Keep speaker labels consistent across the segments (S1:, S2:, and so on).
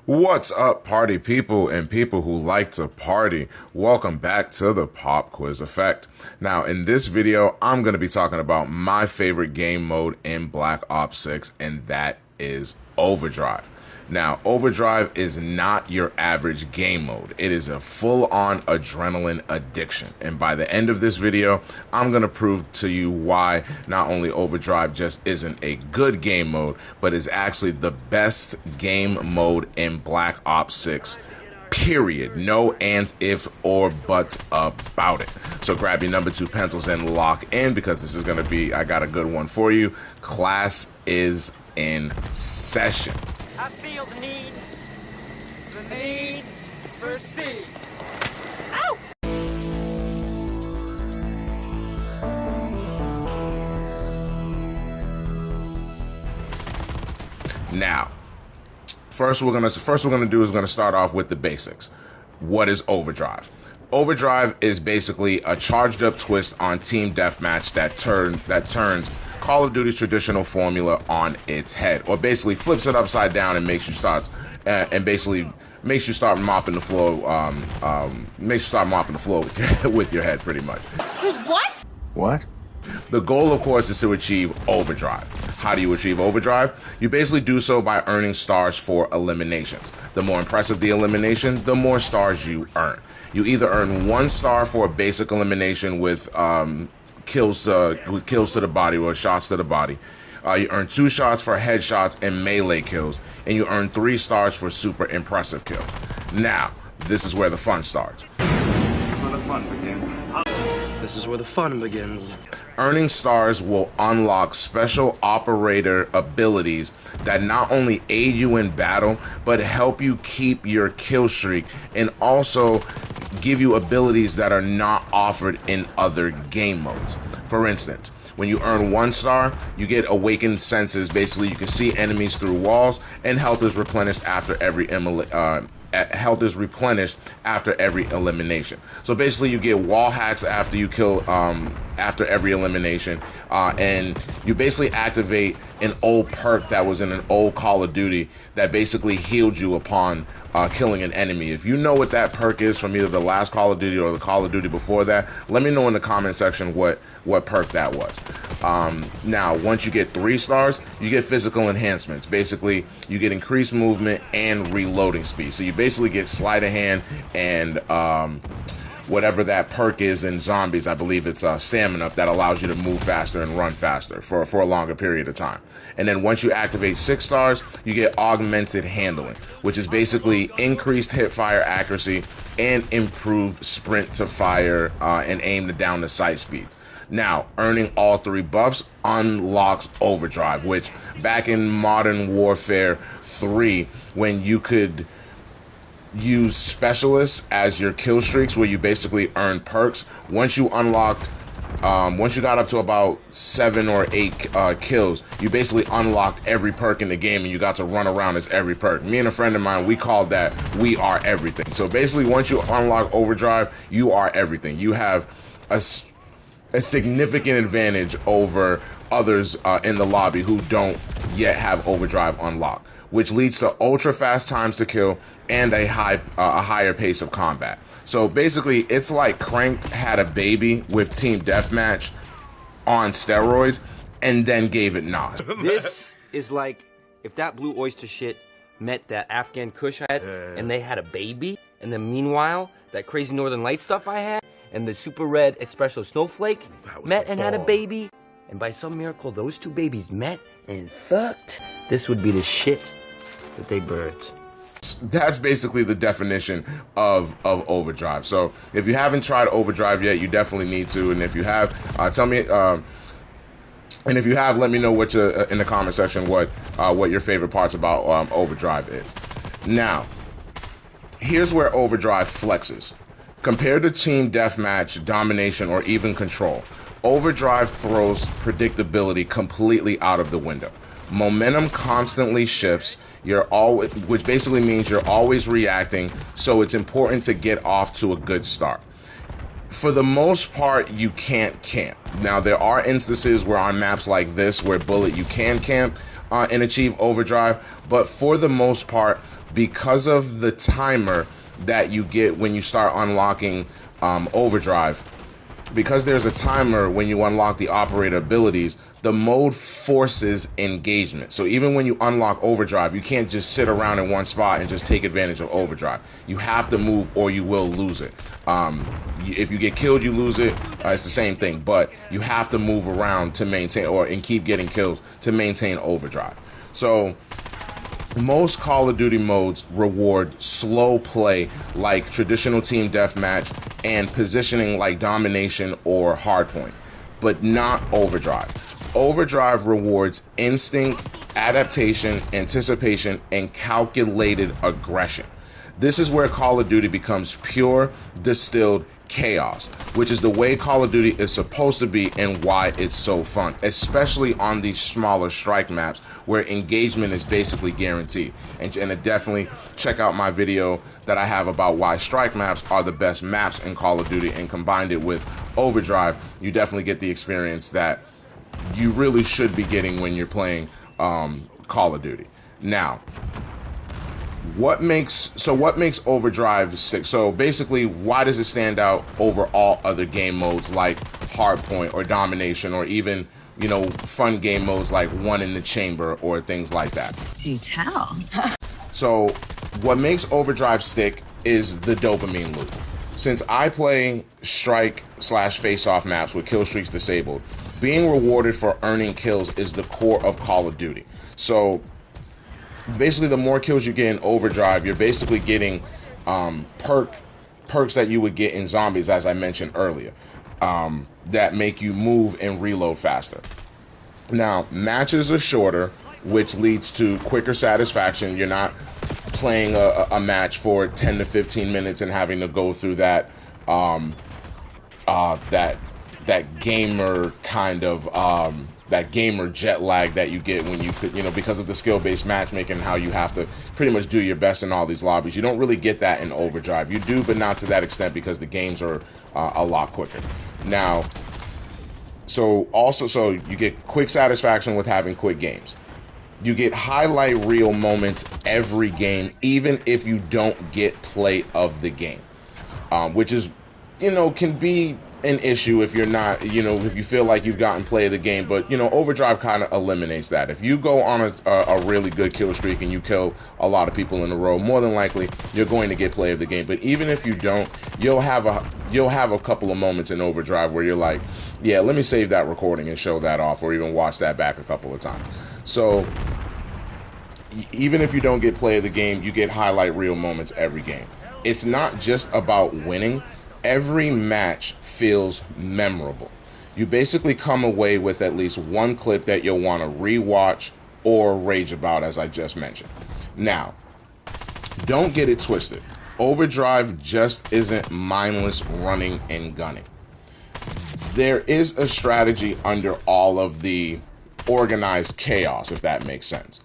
S1: What's up, party people and people who like to party? Welcome back to the Pop Quiz Effect. Now, in this video, I'm going to be talking about my favorite game mode in Black Ops 6, and that is Overdrive. Now, Overdrive is not your average game mode. It is a full-on adrenaline addiction. And by the end of this video, I'm going to prove to you why not only Overdrive just isn't a good game mode, but is actually the best game mode in Black Ops 6. Period. No ands, ifs, or buts about it. So grab your number 2 pencils and lock in, because this is going to be, I got a good one for you. Class is in session.
S2: I feel the need for speed. Ow!
S1: Now, first we're gonna start off with the basics. What is Overdrive? Overdrive is basically a charged up twist on team deathmatch that turns Call of Duty's traditional formula on its head, or basically flips it upside down and makes you start mopping the floor. Makes you start mopping the floor with your head, pretty much.
S3: What?
S4: What?
S1: The goal, of course, is to achieve Overdrive. How do you achieve Overdrive? You basically do so by earning stars for eliminations. The more impressive the elimination, the more stars you earn. You either earn 1 star for a basic elimination with kills to the body or shots to the body. You earn 2 shots for headshots and melee kills, and you earn 3 stars for super impressive kills. Now, this is where the fun starts.
S4: This is where the fun begins.
S1: Earning stars will unlock special operator abilities that not only aid you in battle, but help you keep your kill streak, and also give you abilities that are not offered in other game modes. For instance, when you earn 1 star, you get awakened senses. Basically, you can see enemies through walls, and health is replenished after every elimination. So basically, you get wall hacks after you kill after every elimination, and you basically activate an old perk that was in an old Call of Duty that basically healed you upon killing an enemy. If you know what that perk is from either the last Call of Duty or the Call of Duty before that, let me know in the comment section what perk that was. Now, once you get 3 stars, you get physical enhancements. Basically, you get increased movement and reloading speed. So you basically get sleight of hand and whatever that perk is in zombies. I believe it's stamina that allows you to move faster and run faster for a longer period of time. And then once you activate 6 stars, you get augmented handling, which is basically increased hip fire accuracy and improved sprint to fire and aim to down to sight speed. Now, earning all 3 buffs unlocks Overdrive, which back in Modern Warfare 3, when you could use specialists as your kill streaks, where you basically earn perks. Once you got up to about 7 or 8 kills, you basically unlocked every perk in the game, and you got to run around as every perk. Me and a friend of mine, we called that "We Are Everything." So basically, once you unlock Overdrive, you are everything. You have a significant advantage over others in the lobby who don't yet have Overdrive unlocked, which leads to ultra fast times to kill and a higher pace of combat. So basically, it's like Cranked had a baby with Team Deathmatch on steroids and then gave it Nas.
S5: This is like if that Blue Oyster shit met that Afghan Kush I had, and they had a baby, and then meanwhile, that crazy Northern Light stuff I had, and the Super Red Espresso Snowflake met and had a baby, and by some miracle, those 2 babies met and fucked. This would be the shit that they birthed.
S1: That's basically the definition of Overdrive. So if you haven't tried Overdrive yet, you definitely need to. And if you have, tell me. And if you have, let me know what in the comment section what your favorite parts about Overdrive is. Now, here's where Overdrive flexes. Compared to Team Deathmatch, Domination, or even Control, Overdrive throws predictability completely out of the window. Momentum constantly shifts, which basically means you're always reacting, so it's important to get off to a good start. For the most part, you can't camp. Now, there are instances where on maps like this, where Bullet, you can camp, and achieve overdrive, but for the most part, because of the timer that you get when you start unlocking overdrive, because there's a timer when you unlock the operator abilities, the mode forces engagement. So even when you unlock overdrive, you can't just sit around in one spot and just take advantage of overdrive. You have to move or you will lose it. If you get killed, you lose it. It's the same thing, but you have to move around to maintain and keep getting kills to maintain overdrive. So most Call of Duty modes reward slow play like traditional team deathmatch and positioning like domination or hardpoint, but not overdrive. Overdrive rewards instinct, adaptation, anticipation, and calculated aggression. This is where Call of Duty becomes pure, distilled chaos, which is the way Call of Duty is supposed to be and why it's so fun, especially on these smaller strike maps where engagement is basically guaranteed. And definitely check out my video that I have about why strike maps are the best maps in Call of Duty, and combined it with overdrive, you definitely get the experience that you really should be getting when you're playing Call of Duty. Now, what makes overdrive stick? So basically, why does it stand out over all other game modes like hardpoint or domination, or even, you know, fun game modes like one in the chamber or things like that?
S3: Do tell.
S1: So what makes overdrive stick is the dopamine loop. Since I play strike / face-off maps with kill streaks disabled, being rewarded for earning kills is the core of Call of Duty. So basically, the more kills you get in overdrive, you're basically getting perks that you would get in zombies, as I mentioned earlier, that make you move and reload faster. Now, matches are shorter, which leads to quicker satisfaction. You're not playing a match for 10 to 15 minutes and having to go through that that gamer kind of that gamer jet lag that you get when because of the skill-based matchmaking, how you have to pretty much do your best in all these lobbies. You don't really get that in overdrive. You do, but not to that extent, because the games are a lot quicker. Now, so you get quick satisfaction with having quick games. You get highlight reel moments every game, even if you don't get play of the game, which is, can be an issue if you're not, if you feel like you've gotten play of the game. But overdrive kind of eliminates that. If you go on a really good kill streak and you kill a lot of people in a row, more than likely you're going to get play of the game. But even if you don't, you'll have a couple of moments in overdrive where you're like, yeah, let me save that recording and show that off, or even watch that back a couple of times. So even if you don't get play of the game, you get highlight reel moments every game. It's not just about winning. Every match feels memorable. You basically come away with at least one clip that you'll want to rewatch or rage about, as I just mentioned. Now, don't get it twisted. Overdrive just isn't mindless running and gunning. There is a strategy under all of the organized chaos, if that makes sense.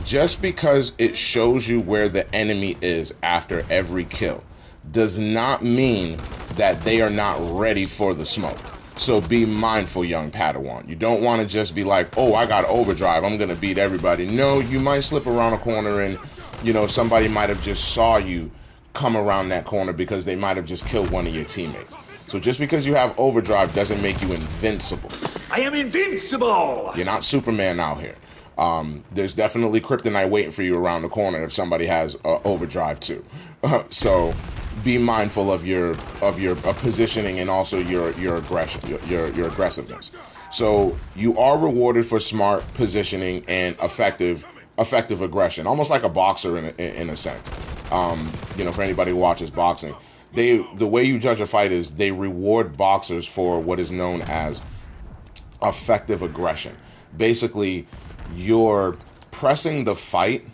S1: Just because it shows you where the enemy is after every kill does not mean that they are not ready for the smoke. So be mindful, young Padawan. You don't want to just be like, oh, I got overdrive, I'm gonna beat everybody. No, you might slip around a corner and somebody might have just saw you come around that corner because they might have just killed one of your teammates. So just because you have overdrive doesn't make you invincible.
S6: I am invincible!
S1: You're not Superman out here. There's definitely kryptonite waiting for you around the corner if somebody has overdrive too. So be mindful of your positioning and also your aggression, your aggressiveness. So you are rewarded for smart positioning and effective aggression, almost like a boxer in a sense. For anybody who watches boxing, the way you judge a fight is they reward boxers for what is known as effective aggression. Basically, you're pressing the fight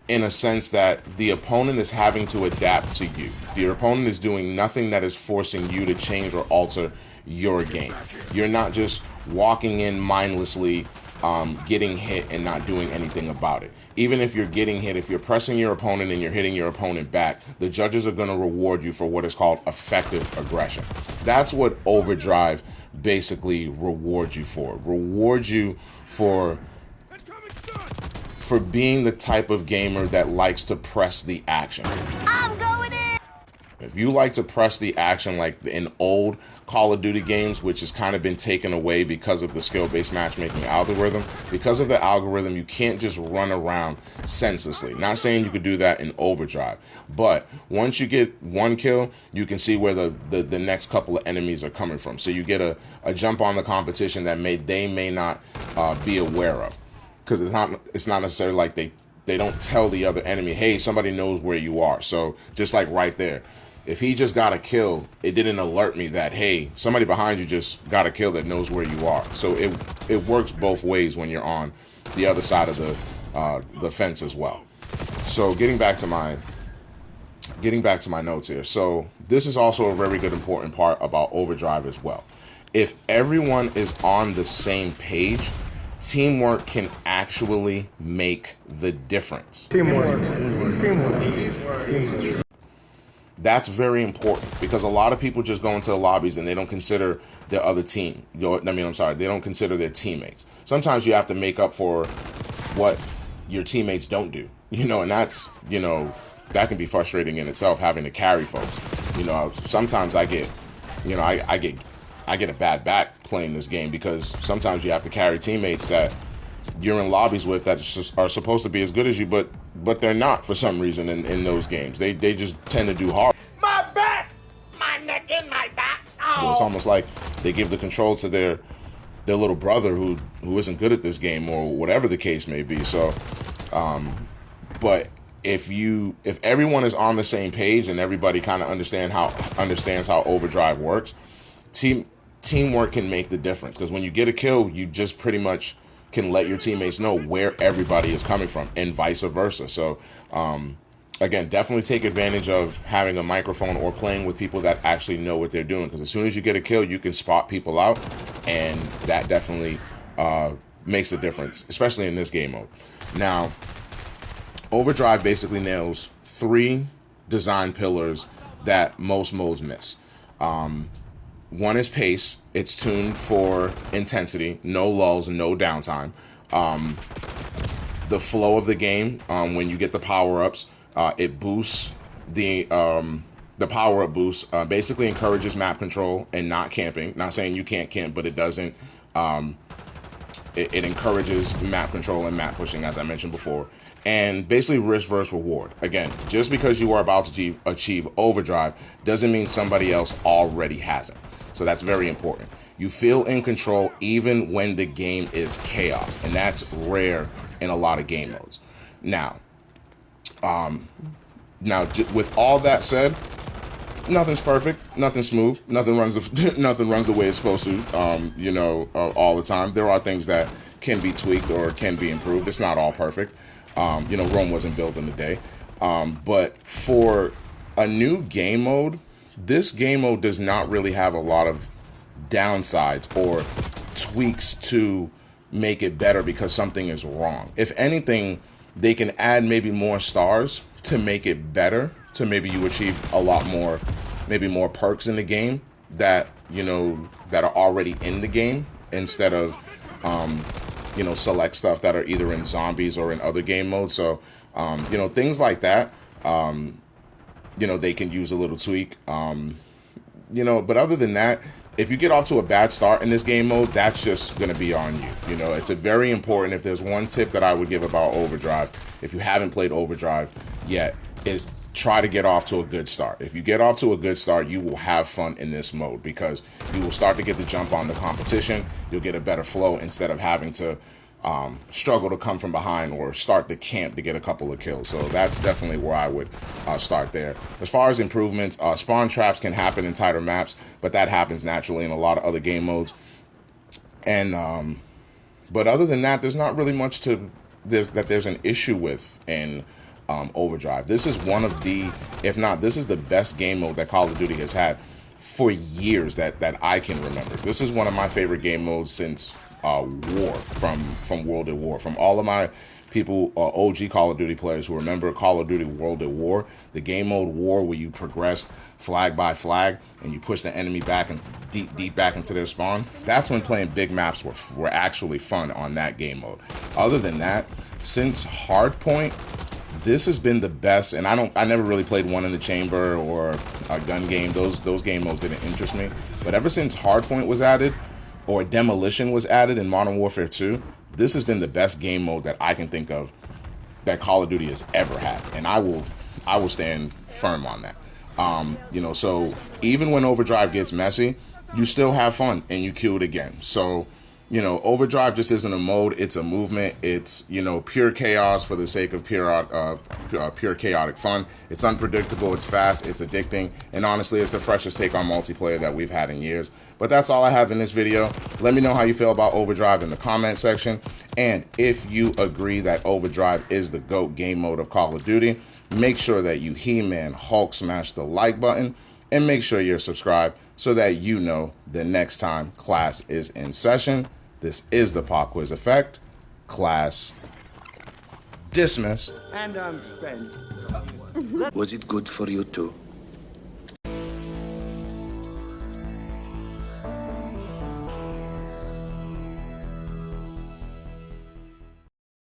S1: in a sense that the opponent is having to adapt to you. The opponent is doing nothing that is forcing you to change or alter your game. You're not just walking in mindlessly, getting hit and not doing anything about it. Even if you're getting hit, if you're pressing your opponent and you're hitting your opponent back, the judges are going to reward you for what is called effective aggression. That's what overdrive basically rewards you for. Rewards you for for being the type of gamer that likes to press the action.
S3: I'm going in.
S1: If you like to press the action like in old Call of Duty games, which has kind of been taken away because of the skill-based matchmaking algorithm, because of the algorithm, you can't just run around senselessly. Not saying you could do that in Overdrive, but once you get one kill, you can see where the next couple of enemies are coming from. So you get a jump on the competition that they may not be aware of, because it's not necessarily like they don't tell the other enemy, hey, somebody knows where you are. So just like right there, if he just got a kill, it didn't alert me that, hey, somebody behind you just got a kill that knows where you are. So it works both ways when you're on the other side of the fence as well. So getting back to my notes here. So this is also a very good important part about Overdrive as well. If everyone is on the same page, teamwork can actually make the difference. That's very important, because a lot of people just go into the lobbies and they don't consider their other team. They don't consider their teammates. Sometimes you have to make up for what your teammates don't do, and that's, that can be frustrating in itself, having to carry folks. Sometimes I get a bad back playing this game, because sometimes you have to carry teammates that you're in lobbies with that are supposed to be as good as you, but they're not for some reason in those games. They just tend to do hard.
S2: My back! My neck and my back! Oh!
S1: It's almost like they give the control to their little brother who isn't good at this game, or whatever the case may be. So, but if everyone is on the same page and everybody kind of understands how Overdrive works, teamwork can make the difference. Because when you get a kill, you just pretty much can let your teammates know where everybody is coming from, and vice versa. So again, definitely take advantage of having a microphone or playing with people that actually know what they're doing, because as soon as you get a kill, you can spot people out, and that definitely makes a difference, especially in this game mode. Now, Overdrive basically nails 3 design pillars that most modes miss. One is pace. It's tuned for intensity, no lulls, no downtime. The flow of the game, when you get the power-ups, it boosts the power-up boost. Basically encourages map control and not camping. Not saying you can't camp, but it doesn't. It encourages map control and map pushing, as I mentioned before. And basically risk versus reward. Again, just because you are about to achieve Overdrive doesn't mean somebody else already has it. So that's very important. You feel in control even when the game is chaos, and that's rare in a lot of game modes. Now, with all that said, nothing's perfect, nothing's smooth, nothing runs the way it's supposed to. All the time. There are things that can be tweaked or can be improved. It's not all perfect. Rome wasn't built in a day. But for a new game mode, this game mode does not really have a lot of downsides or tweaks to make it better because something is wrong. If anything, they can add maybe more stars to make it better, to maybe you achieve a lot more, maybe more perks in the game that, that are already in the game, instead of, select stuff that are either in zombies or in other game modes. So, things like that, they can use a little tweak. But other than that, if you get off to a bad start in this game mode, that's just going to be on you. It's a very important, if there's one tip that I would give about Overdrive, if you haven't played Overdrive yet, is try to get off to a good start. If you get off to a good start, you will have fun in this mode, because you will start to get the jump on the competition. You'll get a better flow instead of having to struggle to come from behind or start the camp to get a couple of kills. So that's definitely where I would start there. As far as improvements, spawn traps can happen in tighter maps, but that happens naturally in a lot of other game modes. And but other than that, there's not really much there's an issue with in Overdrive. This is one of the, if not, this is the best game mode that Call of Duty has had for years that I can remember. This is one of my favorite game modes since War, from World at War. From all of my people, OG Call of Duty players who remember Call of Duty World at War, the game mode War where you progressed flag by flag and you push the enemy back and deep back into their spawn. That's when playing big maps were actually fun on that game mode. Other than that, since Hardpoint, this has been the best, and I never really played One in the Chamber or a gun game. Those game modes didn't interest me. But ever since Hardpoint was added, or Demolition was added in Modern Warfare 2, this has been the best game mode that I can think of that Call of Duty has ever had, and I will stand firm on that. You know, so even when Overdrive gets messy, you still have fun and you queue it again. So, you know, Overdrive just isn't a mode, it's a movement. It's, you know, pure chaos for the sake of pure chaotic fun. It's unpredictable, it's fast, it's addicting, and honestly, it's the freshest take on multiplayer that we've had in years. But that's all I have in this video. Let me know how you feel about Overdrive in the comment section. And if you agree that Overdrive is the GOAT game mode of Call of Duty, make sure that you He-Man Hulk smash the like button, and make sure you're subscribed so that you know the next time class is in session. This is the Pop Quiz Effect. Class dismissed.
S6: And I'm spent.
S4: Was it good for you too?